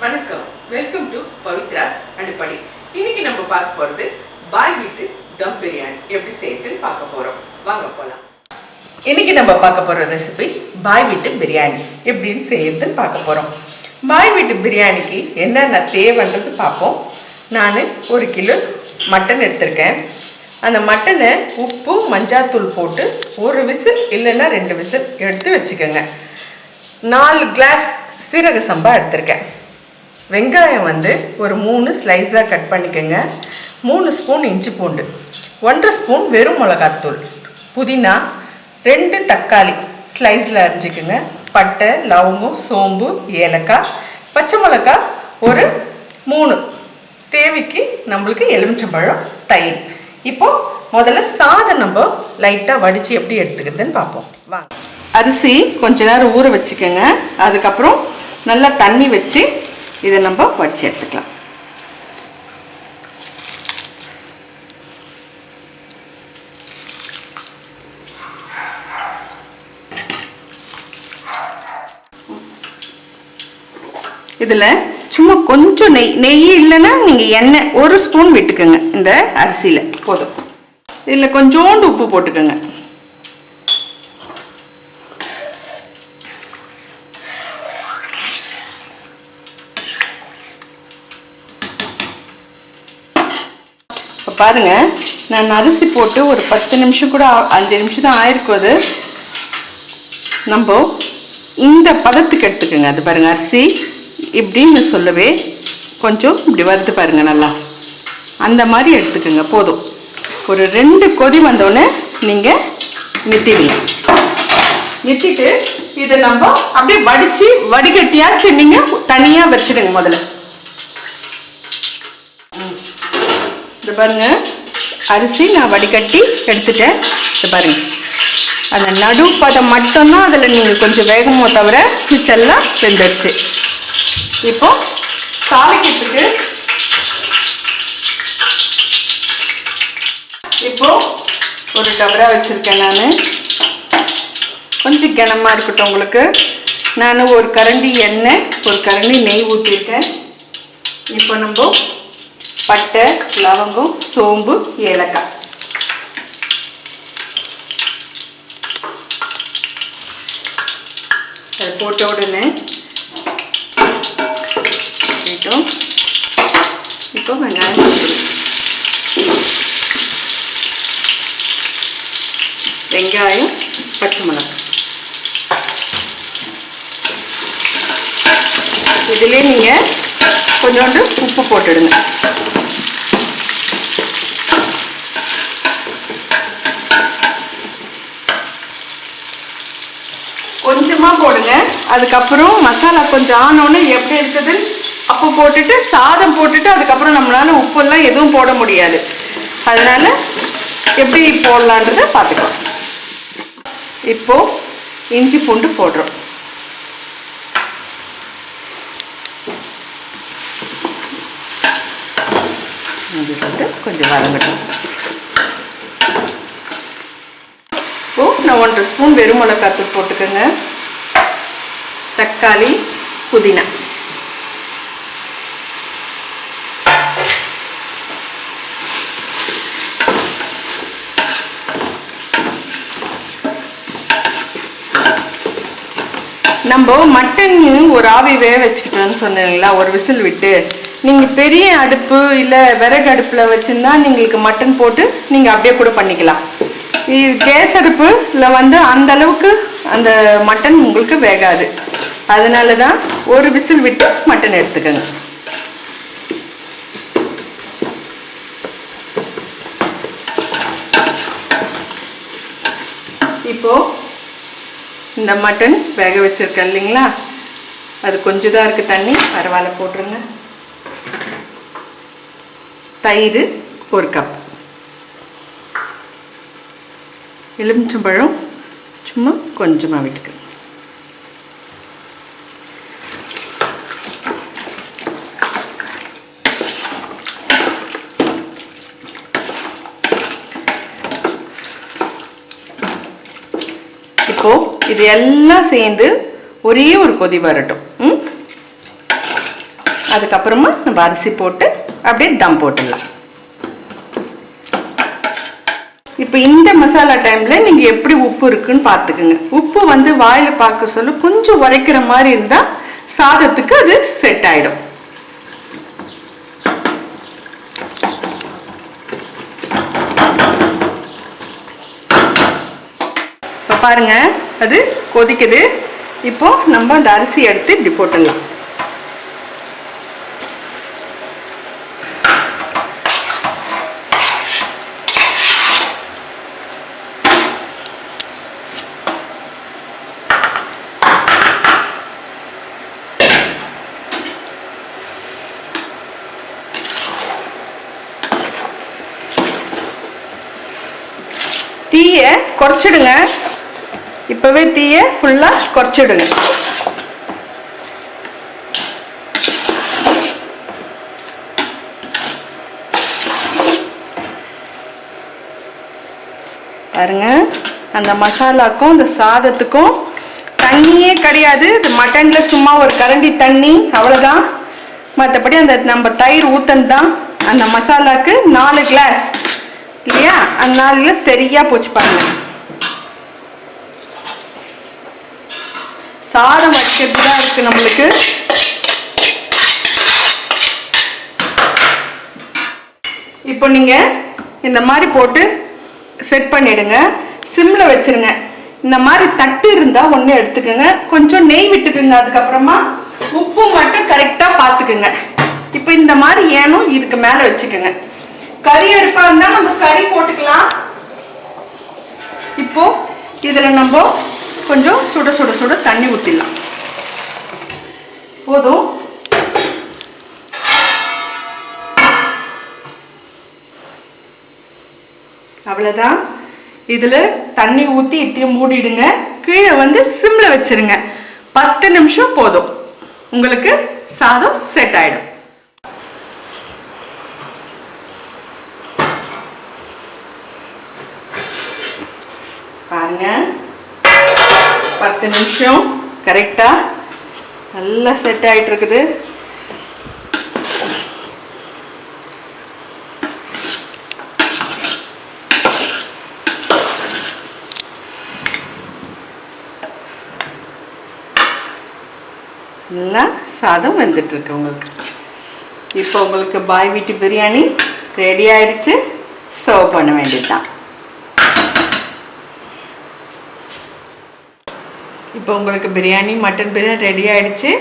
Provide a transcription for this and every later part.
Vanakam, welcome to Pavitra's and eppadi. இன்னைக்கு நம்ம பார்க்க போறது பாய் வீட்டு தம் பிரியாணி எப்படி செய்யறதுன்னு பார்க்க போறோம். வாங்க போலாம். இன்னைக்கு நம்ம பார்க்க போற ரெசிபி பாய் வீட்டு பிரியாணி எப்படின்னு செய்யறதுன்னு பார்க்க போறோம். பாய் வீட்டு பிரியாணிக்கு என்னென்ன தேவைன்றது பார்ப்போம். நான் 1 கிலோ மட்டன் எடுத்திருக்கேன். அந்த மட்டனை உப்பு மஞ்சள் போட்டு 1 விசில் இல்லைன்னா 2 விசில் எடுத்து வச்சுக்கோங்க. 4 கிளாஸ் சீரக சம்பா எடுத்திருக்கேன். வெங்காயம் ஒரு 3 ஸ்லைஸாக கட் பண்ணிக்கோங்க. 3 ஸ்பூன் இஞ்சி பூண்டு, 1.5 ஸ்பூன் வெறும் மிளகாத்தூள், புதினா, 2 தக்காளி ஸ்லைஸில் அரிஞ்சிக்கோங்க. பட்டை, லவங்கம், சோம்பு, ஏலக்காய், பச்சை மிளகாய் ஒரு 3, தேவைக்கு நம்மளுக்கு எலுமிச்சம்பழம், தயிர். இப்போது முதல்ல சாதம் நம்ம லைட்டாக வடித்து எப்படி எடுத்துக்கிறதுன்னு பார்ப்போம். வாங்க. அரிசி கொஞ்ச நேரம் ஊற வச்சுக்கோங்க. அதுக்கப்புறம் நல்லா தண்ணி வச்சு இதை நம்ம வடித்து எடுத்துக்கலாம். இதில் சும்மா கொஞ்சம் நெய் இல்லைன்னா நீங்கள் எண்ணெய் 1 ஸ்பூன் விட்டுக்கோங்க. இந்த அரிசியில் போதும். இதில் கொஞ்சோண்டு உப்பு போட்டுக்கோங்க. இப்போ பாருங்கள், நான் அரிசி போட்டு ஒரு 10 நிமிஷம் கூட 5 நிமிஷம் தான் ஆயிருக்கும். அது நம்ம இந்த பதத்துக்கு எடுத்துக்கோங்க. அது பாருங்கள், அரிசி இப்படின்னு சொல்லவே கொஞ்சம் இப்படி வருது பாருங்கள், நல்லா அந்த மாதிரி எடுத்துக்கோங்க. போதும். ஒரு 2 கொதி வந்தோடனே நீங்கள் நிறுத்திடலாம். நிறுத்திட்டு இதை நம்ம அப்படியே வடித்து வடிகட்டியாச்சு நீங்கள் தனியாக வச்சுடுங்க. முதல்ல இது பாருங்க, அரிசி நான் வடிகட்டி எடுத்துட்டேன். இது பாருங்க, அந்த நடுப்பதம் மட்டும்தான் அதில் நீங்கள் கொஞ்சம் வேகமோ தவிர மிச்செல்லாம் வெந்துடுச்சு. இப்போ தாளிக்கிறதுக்கு இப்போ ஒரு டபரா வச்சுருக்கேன். நான் கொஞ்சம் கனமாக இருக்கட்டும் உங்களுக்கு. நான் 1 கரண்டி எண்ணெய், 1 கரண்டி நெய் ஊற்றிருக்கேன். இப்போ நம்ம பட்டை, லவங்கம், சோம்பு, ஏலக்காய் அதை போட்ட உடனே இப்போ வெங்காயம், வெங்காயம், பச்சை மிளகாய் இதிலே நீங்கள் கொஞ்சோண்டு உப்பு போட்டுடுங்க. கொஞ்சமாக போடுங்க. அதுக்கப்புறம் மசாலா கொஞ்சம் ஆனோன்னு எப்படி இருக்குது அப்போ போட்டுட்டு சாதம் போட்டுட்டு அதுக்கப்புறம் நம்மளால உப்பெல்லாம் எதுவும் போட முடியாது. அதனால எப்படி போடலான்றதை பார்த்துக்கலாம். இப்போ இஞ்சி பூண்டு போடுறோம். கொஞ்சம் வதங்கட்டும். இப்போ நான் 1.5 ஸ்பூன் வெறும் மிளகாத்தூள் போட்டுக்கோங்க. தக்காளி, புதினா, நம்ம மட்டன் ஒரு ஆவி வேக வச்சுக்கிட்டோன்னு சொன்னீங்களா, 1 விசில் விட்டு. நீங்கள் பெரிய அடுப்பு இல்லை விறகு அடுப்பில் வச்சுருந்தா நீங்களுக்கு மட்டன் போட்டு நீங்கள் அப்படியே கூட பண்ணிக்கலாம். இது கேஸ் அடுப்பில் அந்த அளவுக்கு அந்த மட்டன் உங்களுக்கு வேகாது. அதனால தான் 1 விசில் விட்டு மட்டன் எடுத்துக்கோங்க. இப்போது இந்த மட்டன் வேக வச்சுருக்கேன் இல்லைங்களா, அது கொஞ்சம் தான் இருக்குது தண்ணி, பரவாயில்ல போட்டுருங்க. தயிர் 1 கப், எலுமிச்சம்பழம் சும்மா கொஞ்சமாக விட்டுக்கணும். இப்போ இது எல்லாம் சேர்ந்து ஒரே ஒரு கொதி வரட்டும். அதுக்கப்புறமா நம்ம அரிசி போட்டு அப்படியே தம் போட்டுடலாம். இப்போ இந்த மசாலா டைமில் நீங்கள் எப்படி உப்பு இருக்குன்னு பார்த்துக்குங்க. உப்பு வந்து வாயில் பார்க்க சொல்ல கொஞ்சம் உரைக்கிற மாதிரி இருந்தால் சாதத்துக்கு அது செட் ஆகிடும். இப்போ பாருங்க, அது கொதிக்குது. இப்போ நம்ம அந்த அரிசி எடுத்து இப்படி போட்டுடலாம். தீயை குறைச்சிடுங்க. இப்போவே தீயை ஃபுல்லாக குறைச்சிடுங்க. பாருங்க, அந்த மசாலாக்கும் இந்த சாதத்துக்கும் தண்ணியே கிடையாது. இது மட்டனில் சும்மா ஒரு கரண்டி தண்ணி அவ்வளோதான். மற்றபடி அந்த நம்ம தயிர் ஊத்தன் தான் அந்த மசாலாவுக்கு 4 கிளாஸ் இல்லையா? அந்த 4 கிளாஸ் சரியாக போச்சு பாருங்க. சாதம் வடிக்கிறது தான் இருக்குது நம்மளுக்கு. இப்போ நீங்கள் இந்த மாதிரி போட்டு செட் பண்ணிடுங்க. சிம்மில் வச்சுருங்க. இந்த மாதிரி தட்டு இருந்தால் ஒன்று எடுத்துக்கோங்க. கொஞ்சம் நெய் விட்டுக்குங்க. அதுக்கப்புறமா உப்பு மட்டும் கரெக்டாக பார்த்துக்குங்க. இப்போ இந்த மாதிரி ஏனும் இதுக்கு மேலே வச்சுக்கோங்க. கறி அடுப்பாக இருந்தால் நம்ம கறி போட்டுக்கலாம். இப்போ இதில் நம்ம கொஞ்சம் சுட சுட சுட தண்ணி ஊற்றிடலாம். போதும். அவ்வளோதான். இதில் தண்ணி ஊற்றி இத்தையும் மூடிடுங்க. கீழே வந்து சிம்மில் வச்சுருங்க. 10 நிமிஷம் போதும். உங்களுக்கு சாதம் செட் ஆகிடும். பாருங்க, 10 நிமிஷம் கரெக்டாக நல்லா செட் ஆகிட்டு இருக்குது. நல்லா சாதம் வெந்துட்டுருக்கு உங்களுக்கு. இப்போ உங்களுக்கு பாய் வீட்டு பிரியாணி ரெடி ஆயிடுச்சு. சர்வ் பண்ண வேண்டியதுதான். இப்போ உங்களுக்கு பிரியாணி, மட்டன் பிரியாணி ரெடி ஆகிடுச்சு.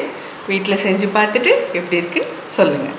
வீட்டில் செஞ்சு பார்த்துட்டு எப்படி இருக்குன்னு சொல்லுங்கள்.